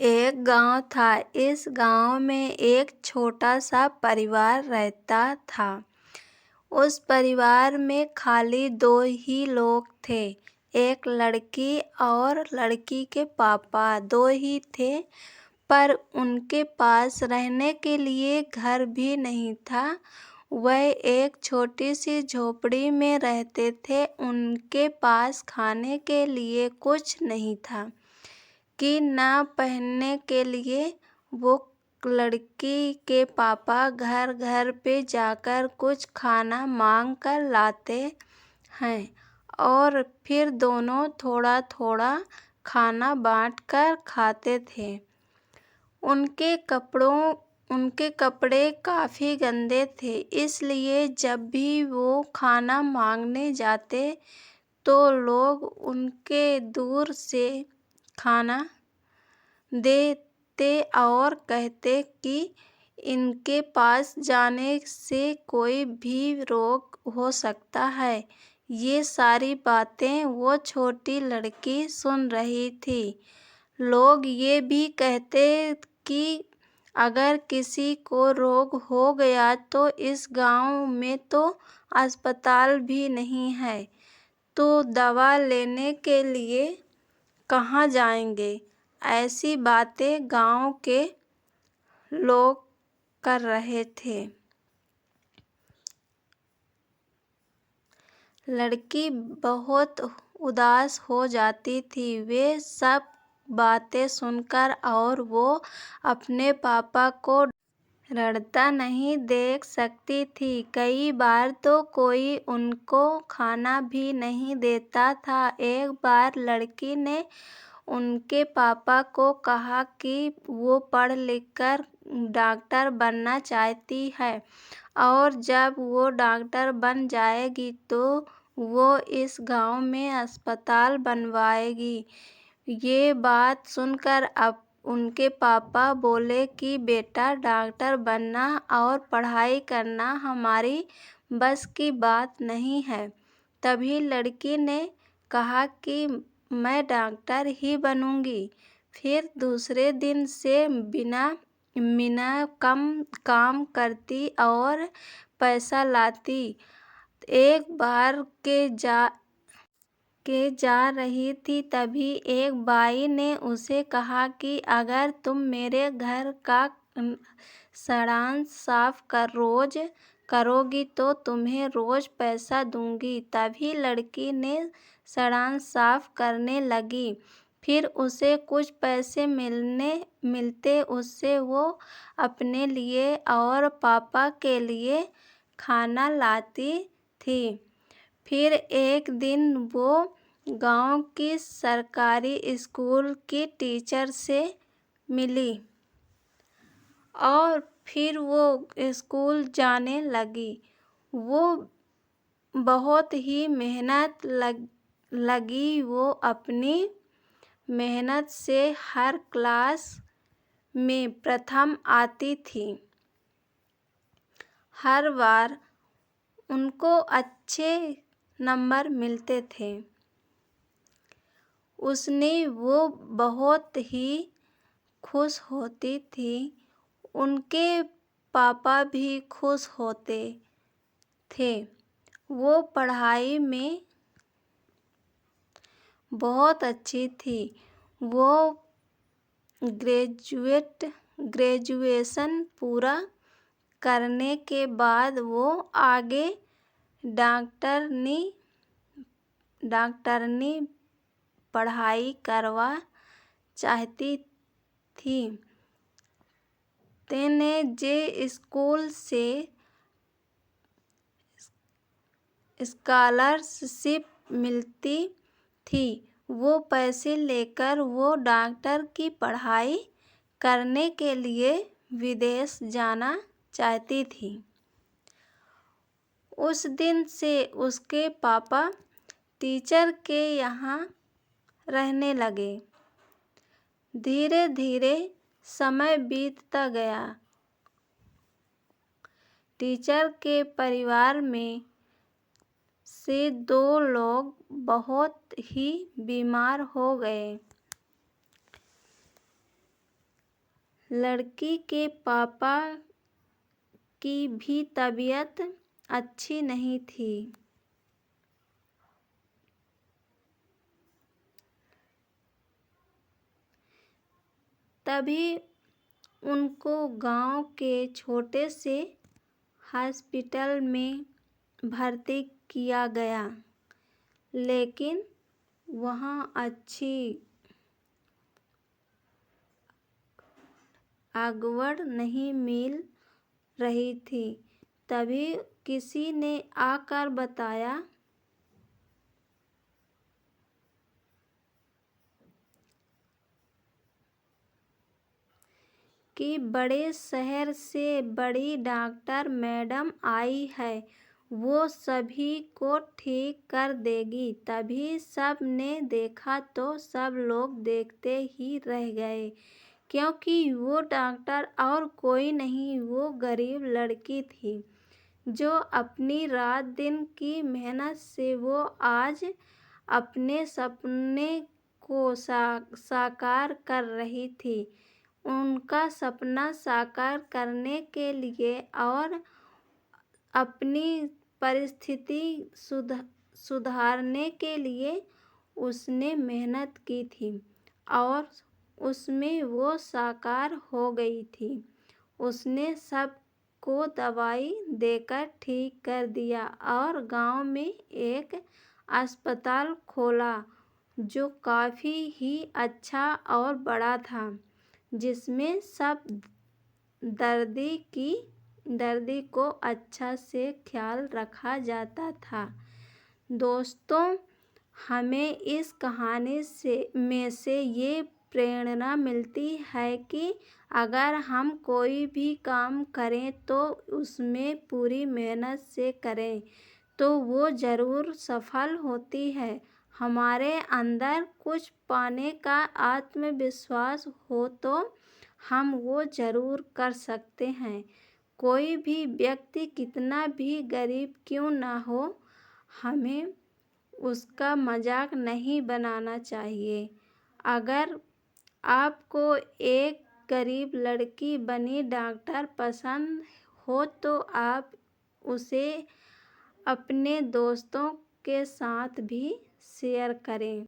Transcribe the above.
एक गांव था। इस गांव में एक छोटा सा परिवार रहता था। उस परिवार में खाली 2 ही लोग थे। एक लड़की और लड़की के पापा 2 ही थे, पर उनके पास रहने के लिए घर भी नहीं था। वह एक छोटी सी झोपड़ी में रहते थे। उनके पास खाने के लिए कुछ नहीं था कि न पहनने के लिए। वो लड़की के पापा घर घर पे जाकर कुछ खाना मांग कर लाते हैं और फिर दोनों थोड़ा थोड़ा खाना बांट कर खाते थे। उनके कपड़े काफ़ी गंदे थे, इसलिए जब भी वो खाना मांगने जाते तो लोग उनके दूर से खाना देते और कहते कि इनके पास जाने से कोई भी रोग हो सकता है। ये सारी बातें वो छोटी लड़की सुन रही थी। लोग ये भी कहते कि अगर किसी को रोग हो गया तो इस गांव में तो अस्पताल भी नहीं है, तो दवा लेने के लिए कहाँ जाएंगे। ऐसी बातें गांव के लोग कर रहे थे। लड़की बहुत उदास हो जाती थी वे सब बातें सुनकर, और वो अपने पापा को रड़ता नहीं देख सकती थी। कई बार तो कोई उनको खाना भी नहीं देता था। एक बार लड़की ने उनके पापा को कहा कि वो पढ़ लिख कर डॉक्टर बनना चाहती है और जब वो डॉक्टर बन जाएगी तो वो इस गांव में अस्पताल बनवाएगी। ये बात सुनकर अब उनके पापा बोले कि बेटा, डॉक्टर बनना और पढ़ाई करना हमारी बस की बात नहीं है। तभी लड़की ने कहा कि मैं डॉक्टर ही बनूंगी। फिर दूसरे दिन से बिना कम काम करती और पैसा लाती। एक बार जा रही थी, तभी एक बाई ने उसे कहा कि अगर तुम मेरे घर का सड़ान साफ रोज करोगी तो तुम्हें रोज पैसा दूंगी। तभी लड़की ने सड़ान साफ करने लगी। फिर उसे कुछ पैसे मिलते उससे वो अपने लिए और पापा के लिए खाना लाती थी। फिर एक दिन वो गांव की सरकारी स्कूल की टीचर से मिली और फिर वो स्कूल जाने लगी। वो बहुत ही मेहनत लगी। वो अपनी मेहनत से हर क्लास में प्रथम आती थी। हर बार उनको अच्छे नंबर मिलते थे। वो बहुत ही खुश होती थी। उनके पापा भी खुश होते थे। वो पढ़ाई में बहुत अच्छी थी। वो ग्रेजुएशन पूरा करने के बाद वो आगे डॉक्टरनी पढ़ाई करवा चाहती थी। तेने जे स्कूल से स्कॉलरशिप मिलती थी, वो पैसे लेकर वो डॉक्टर की पढ़ाई करने के लिए विदेश जाना चाहती थी। उस दिन से उसके पापा टीचर के यहाँ रहने लगे। धीरे धीरे समय बीतता गया। टीचर के परिवार में से 2 लोग बहुत ही बीमार हो गए। लड़की के पापा की भी तबीयत अच्छी नहीं थी। तभी उनको गांव के छोटे से हॉस्पिटल में भर्ती किया गया, लेकिन वहां अच्छी अगवड़ नहीं मिल रही थी। तभी किसी ने आकर बताया कि बड़े शहर से बड़ी डॉक्टर मैडम आई है, वो सभी को ठीक कर देगी। तभी सब ने देखा तो सब लोग देखते ही रह गए, क्योंकि वो डॉक्टर और कोई नहीं, वो गरीब लड़की थी जो अपनी रात दिन की मेहनत से वो आज अपने सपने को साकार कर रही थी। उनका सपना साकार करने के लिए और अपनी परिस्थिति सुधारने के लिए उसने मेहनत की थी और उसमें वो साकार हो गई थी। उसने सबको दवाई देकर ठीक कर दिया और गांव में एक अस्पताल खोला जो काफ़ी ही अच्छा और बड़ा था, जिसमें सब दर्दी को अच्छा से ख्याल रखा जाता था। दोस्तों, हमें इस कहानी में से ये प्रेरणा मिलती है कि अगर हम कोई भी काम करें तो उसमें पूरी मेहनत से करें तो वो ज़रूर सफल होती है। हमारे अंदर कुछ पाने का आत्मविश्वास हो तो हम वो ज़रूर कर सकते हैं। कोई भी व्यक्ति कितना भी गरीब क्यों ना हो, हमें उसका मजाक नहीं बनाना चाहिए। अगर आपको एक गरीब लड़की बनी डॉक्टर पसंद हो तो आप उसे अपने दोस्तों के साथ भी शेयर करें।